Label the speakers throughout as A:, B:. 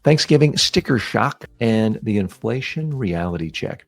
A: Thanksgiving sticker shock, and the inflation reality check.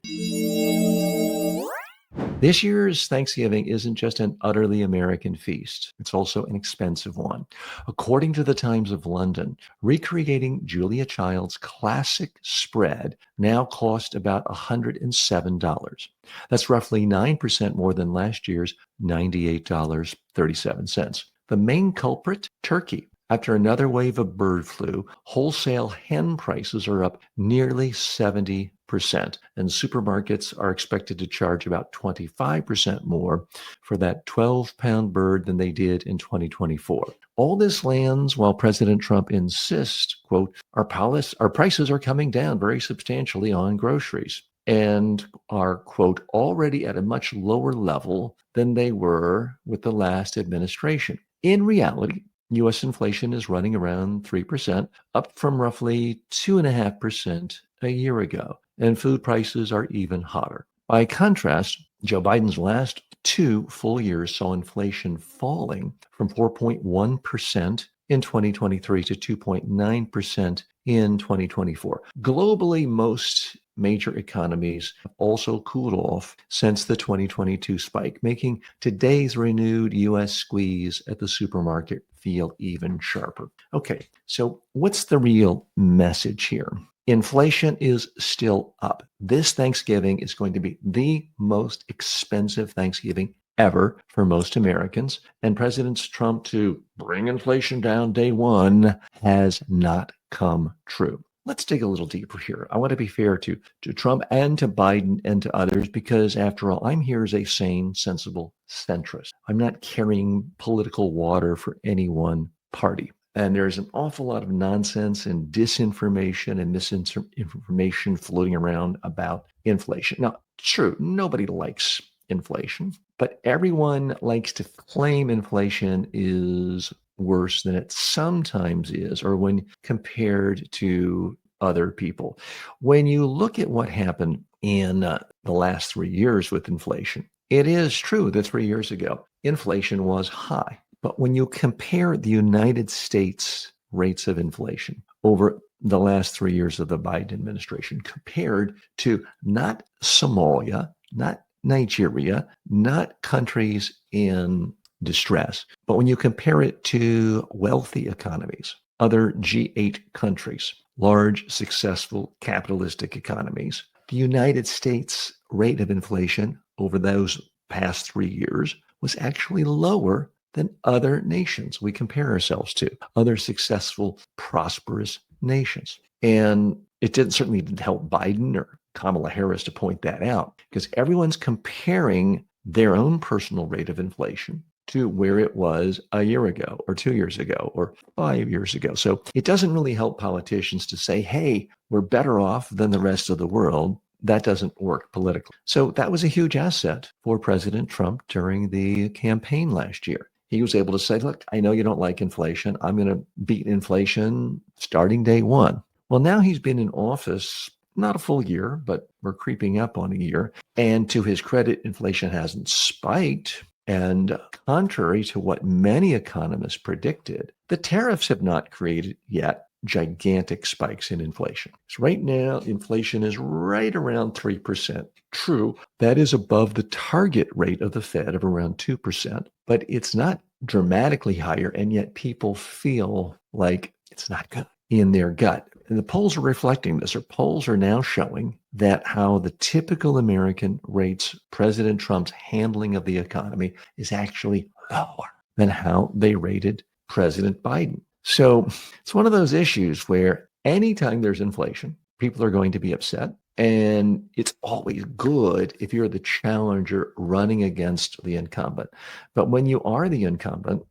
A: This year's Thanksgiving isn't just an utterly American feast, it's also an expensive one. According to the Times of London, recreating Julia Child's classic spread now cost about $107. That's roughly 9% more than last year's $98.37. The main culprit, turkey. After another wave of bird flu, wholesale hen prices are up nearly 70%, and supermarkets are expected to charge about 25% more for that 12-pound bird than they did in 2024. All this lands while President Trump insists, quote, our prices are coming down very substantially on groceries and are, quote, already at a much lower level than they were with the last administration. In reality, U.S. inflation is running around 3%, up from roughly 2.5% a year ago, and food prices are even hotter. By contrast, Joe Biden's last 2 full years saw inflation falling from 4.1% in 2023 to 2.9% in 2024. Globally, most major economies have also cooled off since the 2022 spike, making today's renewed U.S. squeeze at the supermarket feel even sharper. Okay, so what's the real message here? Inflation is still up. This Thanksgiving is going to be the most expensive Thanksgiving ever for most Americans. And President Trump to bring inflation down day one has not come true. Let's dig a little deeper here. I want to be fair to Trump and to Biden and to others because, after all, I'm here as a sane, sensible centrist. I'm not carrying political water for any one party. And there's an awful lot of nonsense and disinformation and misinformation floating around about inflation. Now, it's true, nobody likes inflation, but everyone likes to claim inflation is worse than it sometimes is, or when compared to other people. When you look at what happened in the last 3 years with inflation, it is true that 3 years ago, inflation was high. But when you compare the United States rates of inflation over the last 3 years of the Biden administration compared to not Somalia, not Nigeria, not countries in distress, but when you compare it to wealthy economies, other G8 countries, large, successful capitalistic economies, the United States rate of inflation over those past 3 years was actually lower than other nations we compare ourselves to, other successful, prosperous nations. And it certainly didn't help Biden or Kamala Harris to point that out because everyone's comparing their own personal rate of inflation to where it was a year ago or 2 years ago or 5 years ago. So it doesn't really help politicians to say, hey, we're better off than the rest of the world. That doesn't work politically. So that was a huge asset for President Trump during the campaign last year. He was able to say, look, I know you don't like inflation. I'm going to beat inflation starting day one. Well, now he's been in office not a full year, but we're creeping up on a year. And to his credit, inflation hasn't spiked. And contrary to what many economists predicted, the tariffs have not created yet gigantic spikes in inflation. So right now, inflation is right around 3%. True, that is above the target rate of the Fed of around 2%, but it's not dramatically higher, and yet people feel like it's not good in their gut. And the polls are reflecting this, or polls are now showing that how the typical American rates President Trump's handling of the economy is actually lower than how they rated President Biden. So it's one of those issues where anytime there's inflation, people are going to be upset. And it's always good if you're the challenger running against the incumbent. But when you are the incumbent,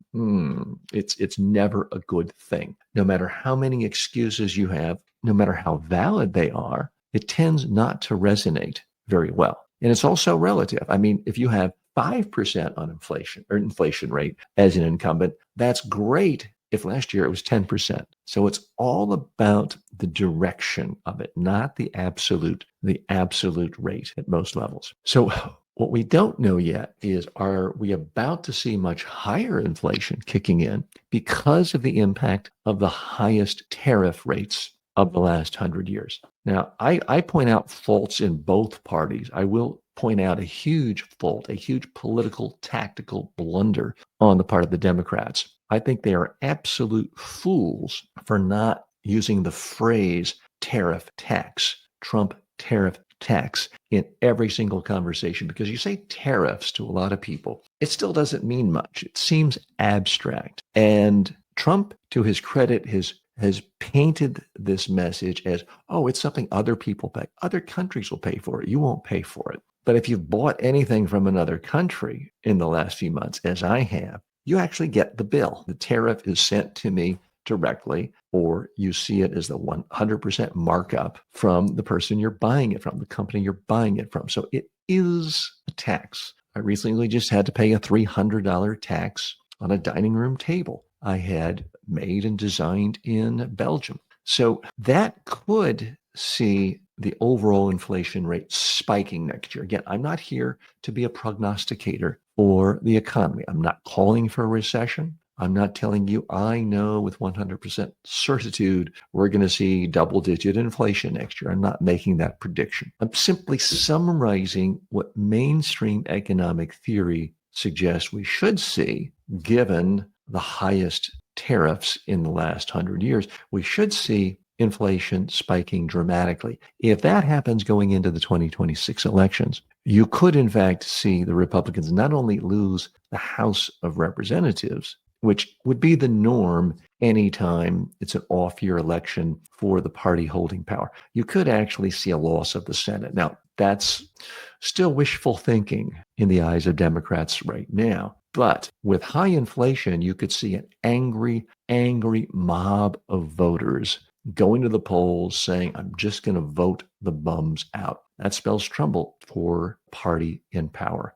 A: it's never a good thing. No matter how many excuses you have, no matter how valid they are, it tends not to resonate very well. And it's also relative. I mean, if you have 5% on inflation rate as an incumbent, that's great if last year it was 10%. So it's all about the direction of it, not the absolute rate at most levels. So what we don't know yet is, are we about to see much higher inflation kicking in because of the impact of the highest tariff rates of the last 100 years. Now, I point out faults in both parties. I will point out a huge fault, a huge political tactical blunder on the part of the Democrats. I think they are absolute fools for not using the phrase tariff tax, Trump tariff tax in every single conversation, because you say tariffs to a lot of people, it still doesn't mean much. It seems abstract. And Trump, to his credit, has painted this message as, oh, it's something other people pay. Other countries will pay for it. You won't pay for it. But if you've bought anything from another country in the last few months, as I have, you actually get the bill. The tariff is sent to me directly, or you see it as the 100% markup from the person you're buying it from, the company you're buying it from. So it is a tax. I recently just had to pay a $300 tax on a dining room table I had made and designed in Belgium. So that could see the overall inflation rate spiking next year. Again, I'm not here to be a prognosticator for the economy. I'm not calling for a recession. I'm not telling you I know with 100% certitude we're going to see double-digit inflation next year. I'm not making that prediction. I'm simply summarizing what mainstream economic theory suggests we should see given the highest tariffs in the last 100 years. We should see inflation spiking dramatically. If that happens going into the 2026 elections, you could in fact see the Republicans not only lose the House of Representatives, which would be the norm anytime it's an off-year election for the party holding power. You could actually see a loss of the Senate. Now, that's still wishful thinking in the eyes of Democrats right now. But with high inflation, you could see an angry mob of voters going to the polls saying, I'm just going to vote the bums out. That spells trouble for party in power.